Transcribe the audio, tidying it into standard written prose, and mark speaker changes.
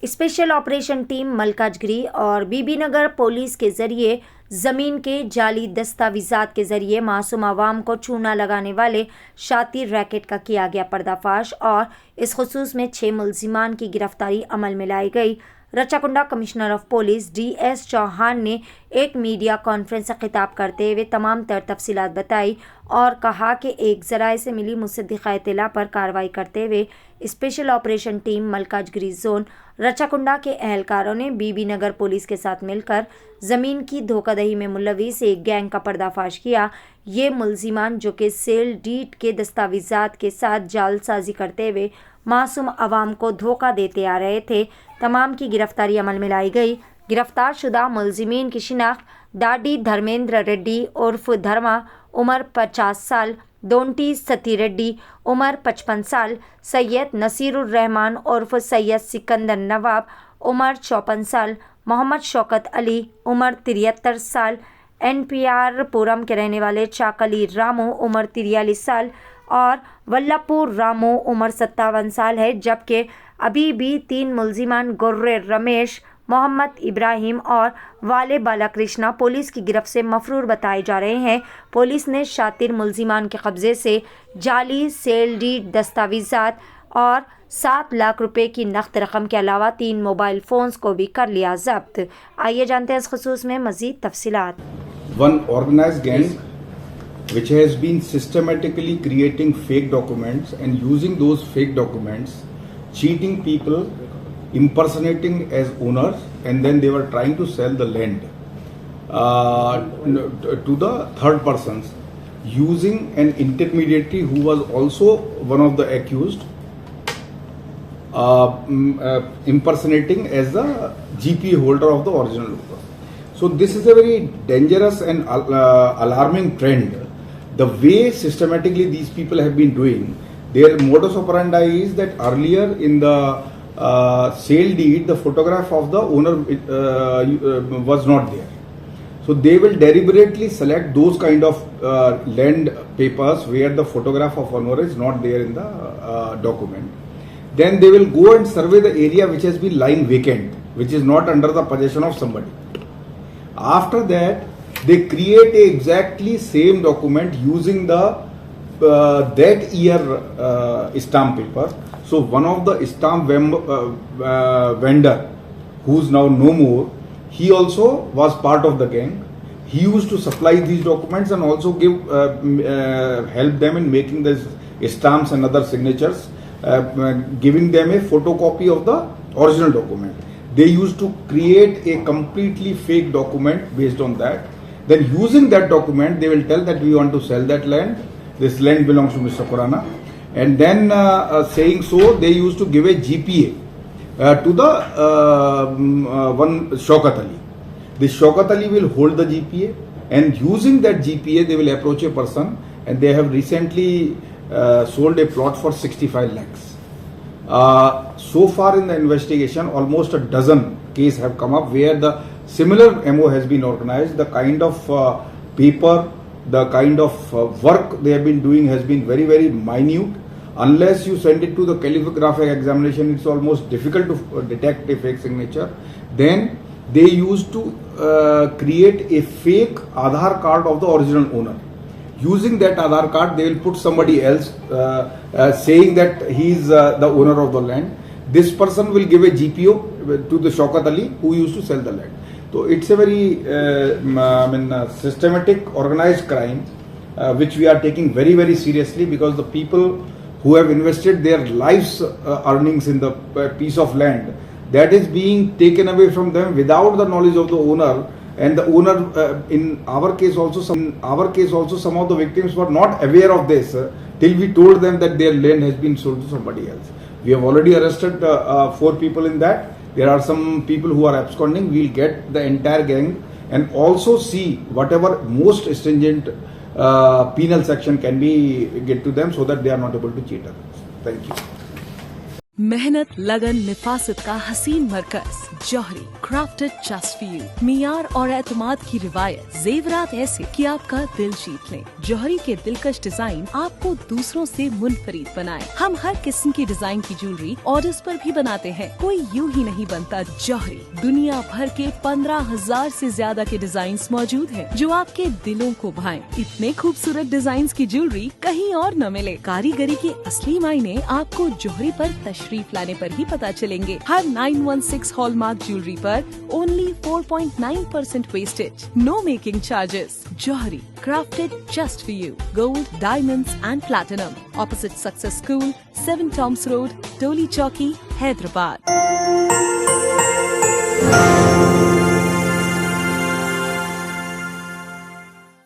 Speaker 1: Special operation team Malkajgiri और Bibinagar police के जरिए ज़मीन के जाली दस्तावेजात के जरिए मासूम आवाम को चूना लगाने वाले शातिर रैकेट का किया गया पर्दाफाश और इस खुसूस में 6 मुलजिमान की गिरफ्तारी अमल में लाई गई। Rachakonda commissioner of police DS Chauhan ने एक मीडिया कॉन्फ्रेंस से खिताब करते हुए तमाम तर तफसीलात बताई और कहा कि एक ज़राए से मिली मुसद्दिक़ा इत्तला पर कार्रवाई करते हुए special operation team Malkajgiri zone Rachakonda के अहलकारों ने बीबीनगर पुलिस के साथ मिलकर ज़मीन की धोखाधड़ी में मुलविस एक गैंग का पर्दाफाश किया। ये मुलजिमान जो कि सेल डीड के दस्तावेजात के साथ जालसाजी करते हुए मासूम आवाम को धोखा देते आ रहे थे, तमाम की गिरफ्तारी अमल में लाई गई। गिरफ्तार शुदा मुलजिमीन की शिनाख्त डाडी धर्मेंद्र रेड्डी उर्फ धर्मा उम्र 50 साल, दोंटी सती रेड्डी उम्र 55 साल, सैयद नसीरुर रहमान उर्फ सैयद सिकंदर नवाब उम्र 54 साल, मोहम्मद शौकत अली उम्र 73 साल, NPR पुरम के रहने वाले चाकली रामू उम्र 43 साल और वल्लभपुर रामू उम्र 57 साल है, जबकि अभी भी 3 मुलजिमान गुर्रे रमेश, मोहम्मद इब्राहिम और वाले बालाकृष्णा पुलिस की गिरफ्त से मफरूर बताए जा रहे हैं। पुलिस ने शातिर मुलजिमान के कब्जे से जाली सेल डीड दस्तावेजात और 7 लाख रुपए की नकद रकम के अलावा 3 मोबाइल फ़ोन्स को भी कर लिया जब्त। आइए जानते हैं इस खुसूस में मज़ीद तफसीलात।
Speaker 2: One organized gang which has been systematically creating fake documents and using those fake documents, cheating people, impersonating as owners, and then they were trying to sell the land to the third persons using an intermediary who was also one of the accused, impersonating as the GPA holder of the original owner. So this is a very dangerous and alarming trend. The way systematically these people have been doing, their modus operandi is that earlier in the sale deed, the photograph of the owner was not there. So they will deliberately select those kind of land papers where the photograph of owner is not there in the document. Then they will go and survey the area which has been lying vacant, which is not under the possession of somebody. After that, they create a exactly same document using the that year stamp paper. So one of the stamp vendor, who's now no more, he also was part of the gang. He used to supply these documents and also give help them in making the stamps and other signatures, giving them a photocopy of the original document. They used to create a completely fake document based on that. Then using that document, they will tell that we want to sell that land. This land belongs to Mr. Khurana. And then saying so, they used to give a GPA to the one Shaukat Ali. This Shaukat Ali will hold the GPA, and using that GPA, they will approach a person, and they have recently sold a plot for 65 lakhs. So far in the investigation, almost a dozen cases have come up where the similar MO has been organized. The kind of paper, the kind of work they have been doing has been very, very minute. Unless you send it to the calligraphic examination, it's almost difficult to detect a fake signature. Then they used to create a fake Aadhaar card of the original owner. Using that Aadhaar card, they will put somebody else saying that he is the owner of the land. This person will give a GPO to the Shaukat Ali who used to sell the land. So it's a very systematic organized crime which we are taking very, very seriously, because the people who have invested their lives earnings in the piece of land, that is being taken away from them without the knowledge of the owner. And the owner, in our case also, some of the victims were not aware of this till we told them that their land has been sold to somebody else. We have already arrested 4 people in that. There are some people who are absconding. We'll get the entire gang and also see whatever most stringent penal section can be get to them so that they are not able to cheat others. Thank you.
Speaker 3: मेहनत, लगन, निफासत का हसीन मरकज जौहरी, crafted just for you. मियार और एतमाद की रिवायत, जेवरात ऐसे कि आपका दिल जीत लें। जौहरी के दिलकश डिजाइन आपको दूसरों से मुनफरिद बनाए। हम हर किस्म की डिजाइन की ज्वेलरी ऑर्डर्स पर भी बनाते हैं। कोई यूं ही नहीं बनता जौहरी। दुनिया भर के 15,000 से ज्यादा के डिजाइन मौजूद हैं, जो आपके दिलों को भाएं। इतने खूबसूरत डिजाइन की ज्वेलरी कहीं और न मिले। कारीगरी के असली मायने आपको जौहरी पर तशरीफ लाने पर ही पता चलेंगे। हर 916 हॉलमार्क ज्वेलरी पर only 4.9% wastage, no making charges. Jauhari, crafted just for you. Gold, diamonds and platinum. Opposite Success School, 7 Toms Road, Doli Chowki, Hyderabad.